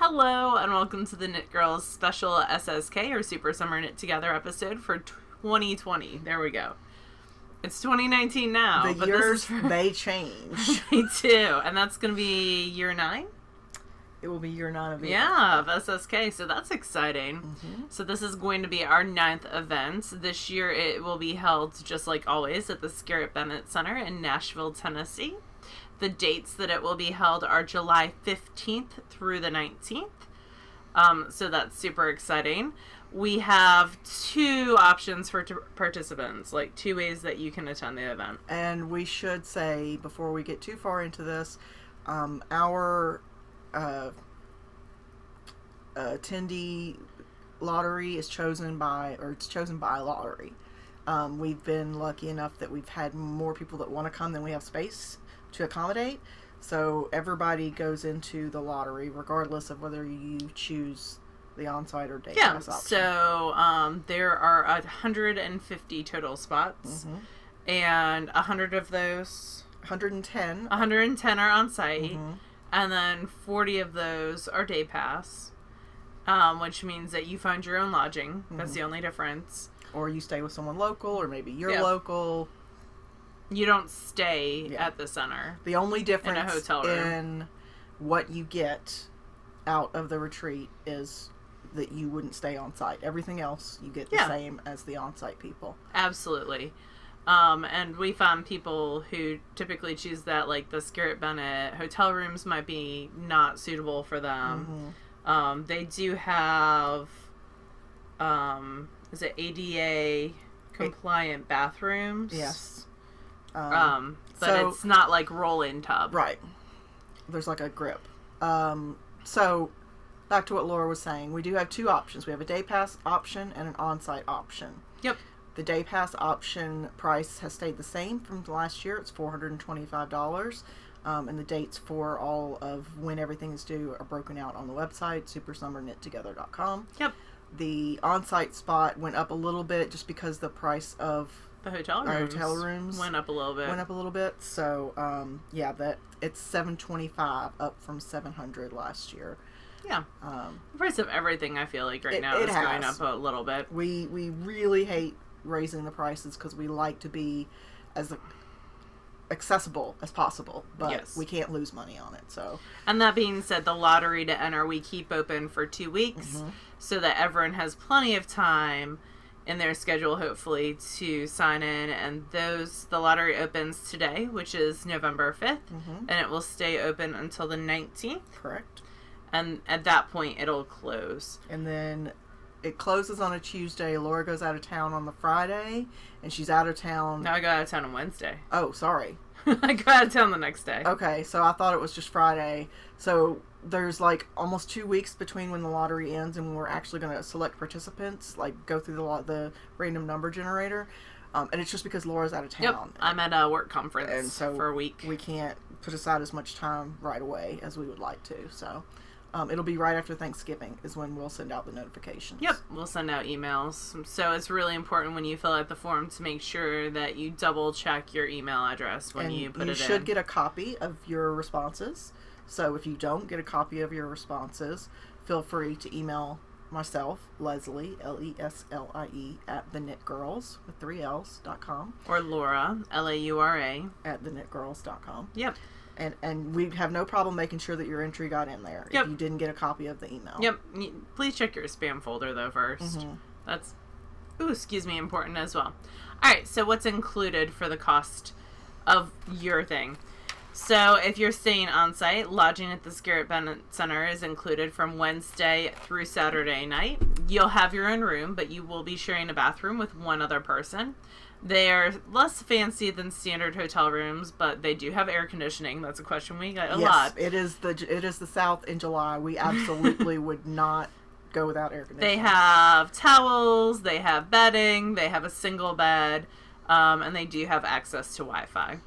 Hello and welcome to the Knit Girls special SSK or Super Summer Knit Together episode for 2020. There we go. It's 2019 now. The years, they change. They do. And that's going to be year 9? It will be year 9 of it. Yeah, of SSK. So that's exciting. Mm-hmm. So this is going to be our 9th event. This year it will be held, just like always, at the Scarlett Bennett Center in Nashville, Tennessee. The dates that it will be held are July 15th through the 19th. So that's super exciting. We have 2 options for participants, like 2 ways that you can attend the event. And we should say, before we get too far into this, our attendee lottery is chosen by lottery. We've been lucky enough that we've had more people that want to come than we have space to accommodate. So everybody goes into the lottery regardless of whether you choose the on-site or day pass option. So there are 150 total spots, Mm-hmm. and 100 of those... 110 are on-site, Mm-hmm. and then 40 of those are day pass, which means that you find your own lodging. Mm-hmm. That's the only difference. Or you stay with someone local, or maybe you're Yeah. local. You don't stay Yeah. at the center. The only difference in a hotel room. in what you get out of the retreat is that you wouldn't stay on site. Everything else you get the Yeah. same as the on-site people. Absolutely. And we found people who typically choose that, like the Scarlett Bennett hotel rooms might be not suitable for them. Mm-hmm. They do have, is it ADA compliant bathrooms? Yes. But so- it's not like roll-in tub. Right. There's like a grip. So back to what Laura was saying. We do have 2 options. We have a day pass option and an on-site option. Yep. The day pass option price has stayed the same from last year. It's $425. And the dates for all of when everything is due are broken out on the website, supersummerknittogether.com. Yep. The on-site spot went up a little bit just because the price of The hotel rooms went up a little bit. So, yeah, that it's $725 up from $700 last year. Yeah. The price of everything, I feel like, right now is going up a little bit. We really hate raising the prices because we like to be as accessible as possible, but Yes. we can't lose money on it. So, And that being said, the lottery to enter, we keep open for 2 weeks Mm-hmm. so that everyone has plenty of time in their schedule, hopefully, to sign in. And the lottery opens today, which is November 5th, Mm-hmm. and it will stay open until the 19th. correct. And at that point, it'll close. And then it closes on a Tuesday. Laura goes out of town on the Friday, and she's out of town. Now I go out of town on Wednesday. Oh, sorry. I go out of town the next day. Okay, so I thought it was just Friday. So there's like almost 2 weeks between when the lottery ends and when we're actually going to select participants, like go through the random number generator. And it's just because Laura's out of Yep, town. I'm at a work conference And so for a week. We can't put aside as much time right away as we would like to. So it'll be right after Thanksgiving is when we'll send out the notifications. Yep, we'll send out emails. So it's really important when you fill out the form to make sure that you double check your email address when you put it in. You should get a copy of your responses. So if you don't get a copy of your responses, feel free to email myself, Leslie, Leslie, at TheKnitGirls, with 3 L's.com. Or Laura, Laura. At TheKnitGirls.com. Yep. And we have no problem making sure that your entry got in there Yep. if you didn't get a copy of the email. Yep. Please check your spam folder, though, first. Mm-hmm. That's, important as well. All right, so what's included for the cost of your thing? So if you're staying on site, lodging at the Scarlett Bennett Center is included from Wednesday through Saturday night. You'll have your own room, but you will be sharing a bathroom with one other person. They are less fancy than standard hotel rooms, but they do have air conditioning. That's a question we get a lot. It is the South in July. We absolutely would not go without air conditioning. They have towels, they have bedding, they have a single bed, and they do have access to Wi-Fi.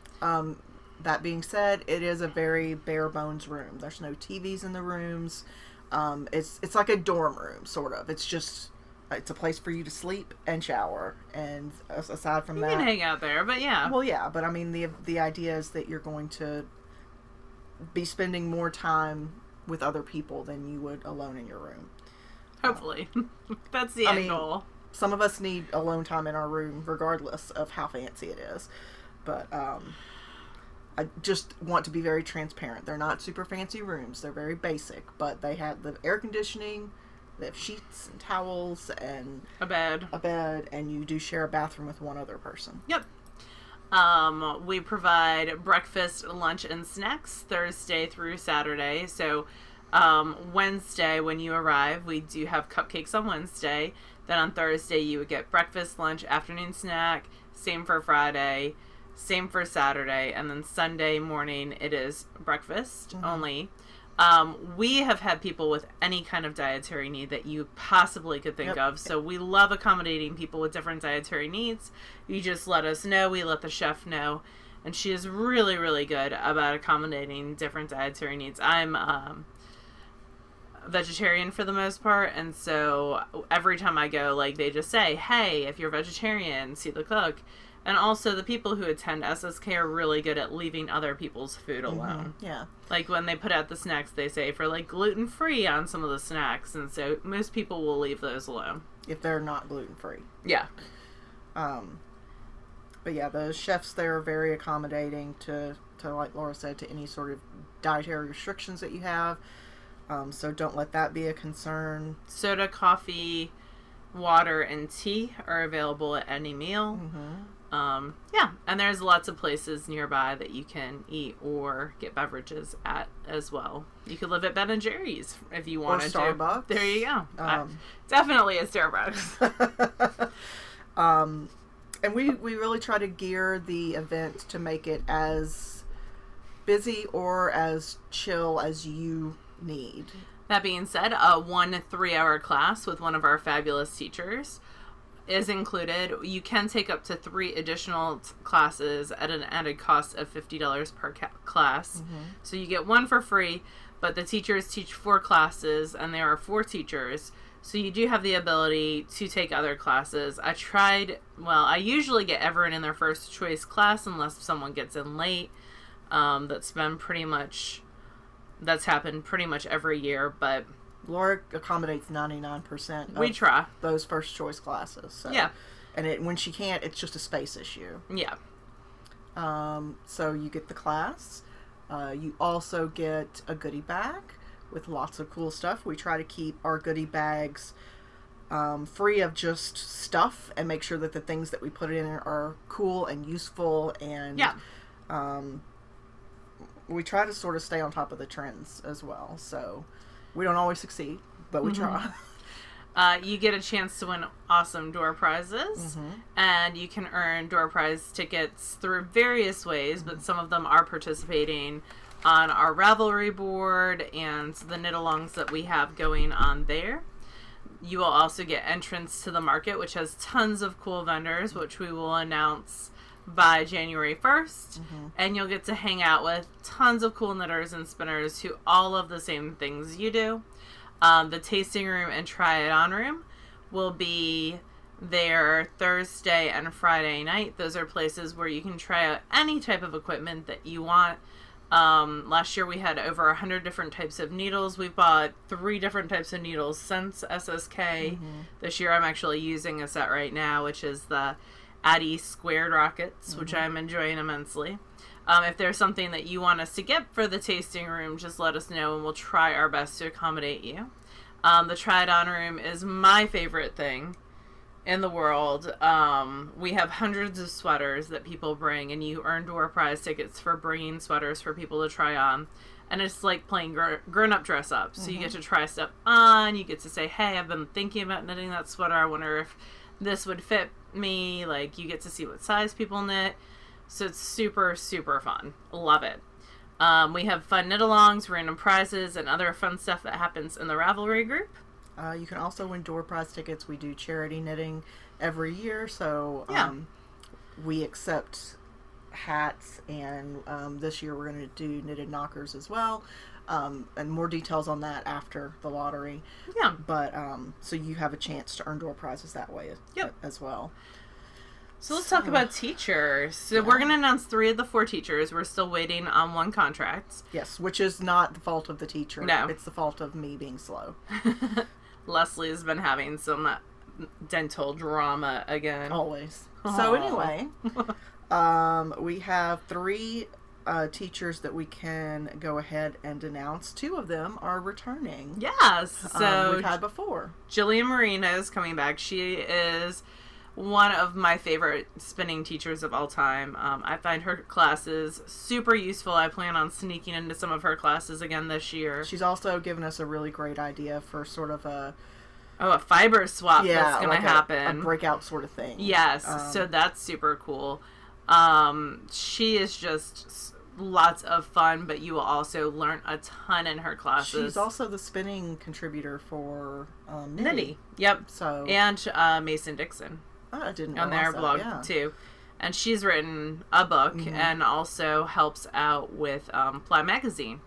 That being said, it is a very bare bones room. There's no TVs in the rooms. It's like a dorm room, sort of. It's a place for you to sleep and shower. And aside from that, You can hang out there, but yeah. well, yeah. But I mean, the idea is that you're going to be spending more time with other people than you would alone in your room. Hopefully. That's the end goal. Some of us need alone time in our room regardless of how fancy it is. But I just want to be very transparent. They're not super fancy rooms. They're very basic. But they have the air conditioning, they have sheets and towels and a bed, and you do share a bathroom with one other person. Yep. We provide breakfast, lunch, and snacks Thursday through Saturday. So Wednesday, when you arrive, we do have cupcakes on Wednesday. Then on Thursday, you would get breakfast, lunch, afternoon snack. Same for Friday. Same for Saturday. And then Sunday morning, it is breakfast only. We have had people with any kind of dietary need that you possibly could think of. So we love accommodating people with different dietary needs. You just let us know. We let the chef know. And she is really, really good about accommodating different dietary needs. I'm vegetarian for the most part. And so every time I go, like, they just say, hey, if you're vegetarian, see the cook. And also, the people who attend SSK are really good at leaving other people's food alone. Yeah. Like, when they put out the snacks, they say for, like, gluten-free on some of the snacks. And so, most people will leave those alone. If they're not gluten-free. Yeah. But yeah, the chefs there are very accommodating to, like Laura said, to any sort of dietary restrictions that you have. So don't let that be a concern. Soda, coffee, water, and tea are available at any meal. Yeah, and there's lots of places nearby that you can eat or get beverages at as well. You could live at Ben and Jerry's if you wanted to. Or Starbucks. There you go. Definitely a Starbucks. And we really try to gear the event to make it as busy or as chill as you need. That being said, a 1 3-hour class with one of our fabulous teachers is included. You can take up to 3 additional classes at an added cost of $50 per class. So you get 1 for free, but the teachers teach 4 classes, and there are 4 teachers. So you do have the ability to take other classes. I usually get everyone in their first choice class unless someone gets in late. That's happened pretty much every year, but Laura accommodates 99% of we try those first choice classes. So. Yeah. And when she can't, it's just a space issue. Yeah. So you get the class. You also get a goodie bag with lots of cool stuff. We try to keep our goodie bags free of just stuff and make sure that the things that we put in are cool and useful. And we try to sort of stay on top of the trends as well. So we don't always succeed, but we try. You get a chance to win awesome door prizes, and you can earn door prize tickets through various ways, but some of them are participating on our Ravelry board and the knit-alongs that we have going on there. You will also get entrance to the market, which has tons of cool vendors, which we will announce by January 1st, and you'll get to hang out with tons of cool knitters and spinners who all love the same things you do. The tasting room and try it on room will be there Thursday and Friday night. Those are places where you can try out any type of equipment that you want. Last year we had over 100 different types of needles. We've bought 3 different types of needles since SSK. This year I'm actually using a set right now, which is the Addie squared rockets, which I'm enjoying immensely. If there's something that you want us to get for the tasting room, just let us know and we'll try our best to accommodate you. The try-it-on room is my favorite thing in the world. We have hundreds of sweaters that people bring, and you earn door prize tickets for bringing sweaters for people to try on. And it's like playing grown-up dress-up. So you get to try stuff on. You get to say, hey, I've been thinking about knitting that sweater. I wonder if this would fit me. Like, you get to see what size people knit. So it's super, super fun. Love it. We have fun knit-alongs, random prizes, and other fun stuff that happens in the Ravelry group. You can also win door prize tickets. We do charity knitting every year, so we accept hats, and this year we're going to do knitted knockers as well, and more details on that after the lottery. Yeah. But so you have a chance to earn door prizes that way as well. So let's talk about teachers. So we're going to announce 3 of the 4 teachers. We're still waiting on 1 contract. Yes, which is not the fault of the teacher. No. It's the fault of me being slow. Leslie has been having some dental drama again. Always. Aww. So anyway, we have 3 teachers that we can go ahead and announce. 2 of them are returning. Yes. So we've had before. Jillian Marino is coming back. She is one of my favorite spinning teachers of all time. I find her classes super useful. I plan on sneaking into some of her classes again this year. She's also given us a really great idea for sort of a fiber swap that's going to happen. A breakout sort of thing. Yes, so that's super cool. She is just lots of fun, but you will also learn a ton in her classes. She's also the spinning contributor for Nitty. Yep. So and Mason Dixon. I didn't on their blog too. And she's written a book and also helps out with Fly Magazine.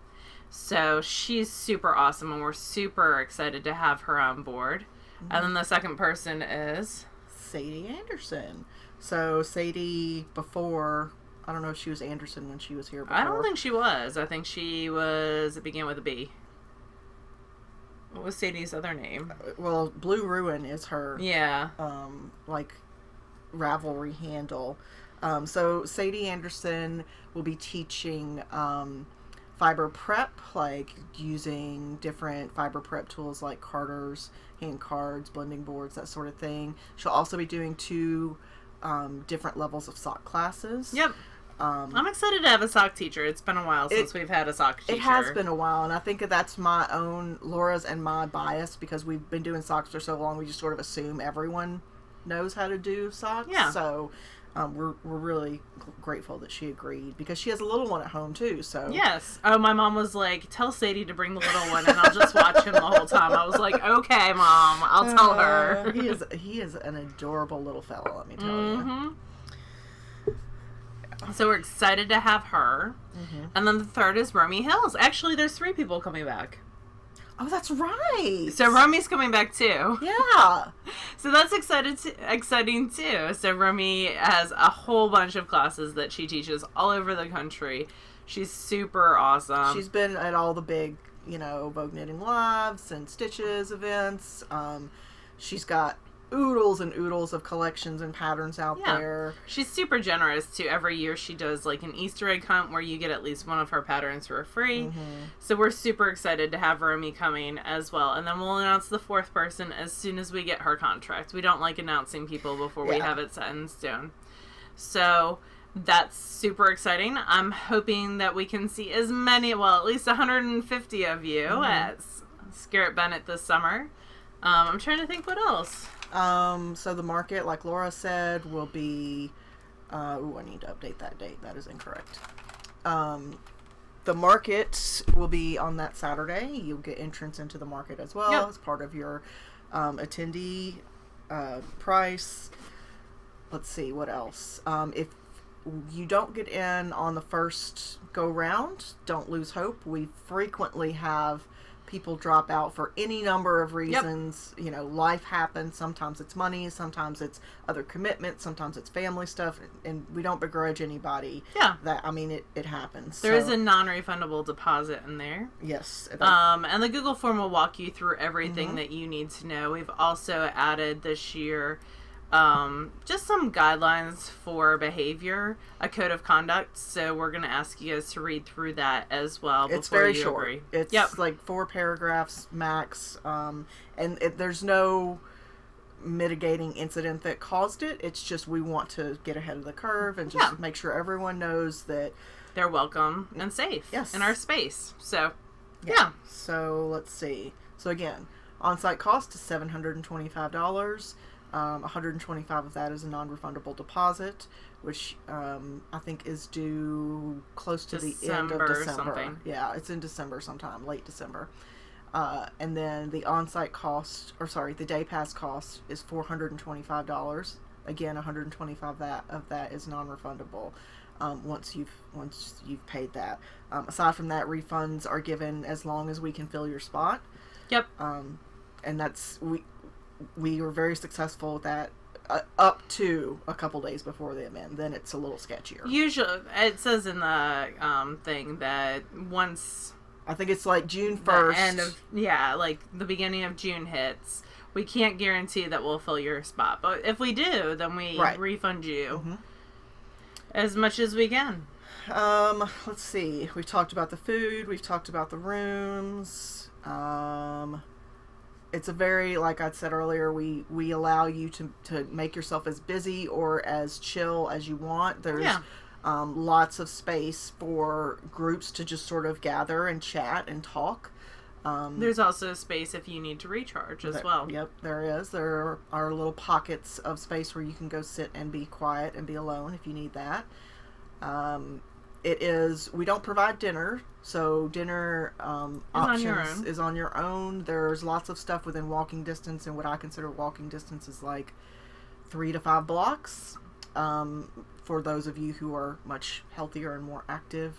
So she's super awesome, and we're super excited to have her on board. And then the second person is Sadie Anderson. So Sadie, before, I don't know if she was Anderson when she was here before. I don't think she was. I think she was, it began with a B. What was Sadie's other name? Well, Blue Ruin is her, like, Ravelry handle. So Sadie Anderson will be teaching fiber prep, like using different fiber prep tools like carders, hand cards, blending boards, that sort of thing. She'll also be doing 2 different levels of sock classes. Yep. I'm excited to have a sock teacher. It's been a while since we've had a sock teacher. It has been a while, and I think that's my own, Laura's and my bias, because we've been doing socks for so long, we just sort of assume everyone knows how to do socks. Yeah. So we're really grateful that she agreed, because she has a little one at home too. So yes. Oh, my mom was like, "Tell Sadie to bring the little one, and I'll just watch him the whole time." I was like, "Okay, Mom, I'll tell her." He is an adorable little fellow. Let me tell you. So we're excited to have her. And then the third is Romy Hills. Actually, there's 3 people coming back. Oh, that's right. So Romy's coming back too. Yeah. So that's exciting too. So Romy has a whole bunch of classes that she teaches all over the country. She's super awesome. She's been at all the big, Vogue Knitting Lives and Stitches events. She's got oodles and oodles of collections and patterns out there. She's super generous too. Every year she does like an Easter egg hunt where you get at least one of her patterns for free. So we're super excited to have Romy coming as well. And then we'll announce the 4th person as soon as we get her contract. We don't like announcing people before we have it set in stone. So that's super exciting. I'm hoping that we can see as many, at least 150 of you at Scarrett Bennett this summer. I'm trying to think what else. So the market, like Laura said, will be, I need to update that date. That is incorrect. The market will be on that Saturday. You'll get entrance into the market as well as part of your attendee price. Let's see, what else? If you don't get in on the first go round, don't lose hope. We frequently have people drop out for any number of reasons. Life happens. Sometimes it's money, sometimes it's other commitments, sometimes it's family stuff, and we don't begrudge anybody. It happens. There is a non-refundable deposit in there. Yes. And the Google form will walk you through everything that you need to know. We've also added this year just some guidelines for behavior, a code of conduct. So we're going to ask you guys to read through that as well. It's before very you short. Agree. It's like 4 paragraphs max. There's no mitigating incident that caused it. It's just we want to get ahead of the curve and just make sure everyone knows that they're welcome and safe in our space. So, So let's see. So again, on-site cost is $725. 125 of that is a non-refundable deposit, which I think is due close to the end of December. Yeah, it's in December sometime, late December. And then the on-site cost, the day pass cost is $425. Again, 125 of that is non-refundable once you've paid that. Aside from that, refunds are given as long as we can fill your spot. Yep. And that's we were very successful with that up to a couple days before the event. Then it's a little sketchier. Usually, it says in the thing that once I think it's like June 1st. Like the beginning of June hits, we can't guarantee that we'll fill your spot. But if we do, then we refund you as much as we can. Let's see. We've talked about the food. We've talked about the rooms. It's a very, like I said earlier, we allow you to make yourself as busy or as chill as you want. There's lots of space for groups to just sort of gather and chat and talk. There's also space if you need to recharge as well. Yep, there is. There are little pockets of space where you can go sit and be quiet and be alone if you need that. We don't provide dinner, so dinner options is on your own. There's lots of stuff within walking distance, and what I consider walking distance is like 3 to 5 blocks. For those of you who are much healthier and more active,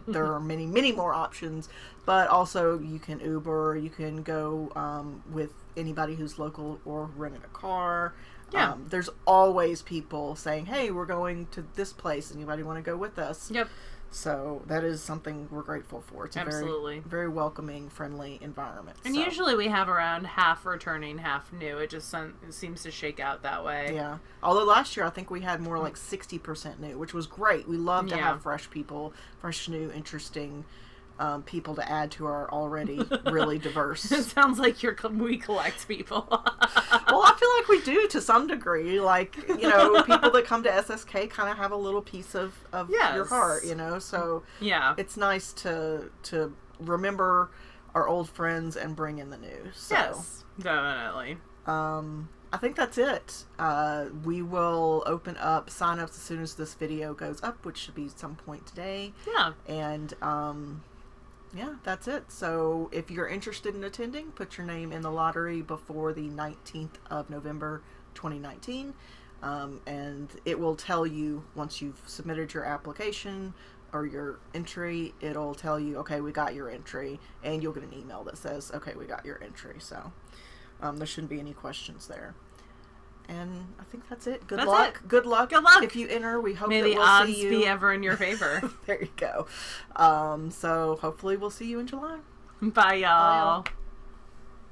there are many, many more options. But also, you can Uber, you can go with anybody who's local or renting a car. Yeah. There's always people saying, hey, we're going to this place. Anybody want to go with us? Yep. So that is something we're grateful for. It's a very, very welcoming, friendly environment. And usually we have around half returning, half new. It just seems to shake out that way. Yeah. Although last year I think we had more like 60% new, which was great. We love to have fresh people, fresh, new, interesting people to add to our already really diverse. It sounds like we collect people. Well, I feel like we do to some degree. Like, people that come to SSK kind of have a little piece of your heart, so it's nice to remember our old friends and bring in the new. So, yes, definitely. I think that's it. We will open up sign-ups as soon as this video goes up, which should be some point today. Yeah. And yeah, that's it. So if you're interested in attending, put your name in the lottery before the 19th of November 2019. And it will tell you once you've submitted your application or your entry, it'll tell you, okay, we got your entry. And you'll get an email that says, okay, we got your entry. So there shouldn't be any questions there. And I think that's it. Good luck. Good luck. Good luck. If you enter, we hope May that the we'll odds see you. be ever in your favor. There you go. So hopefully we'll see you in July. Bye, y'all. Bye, y'all.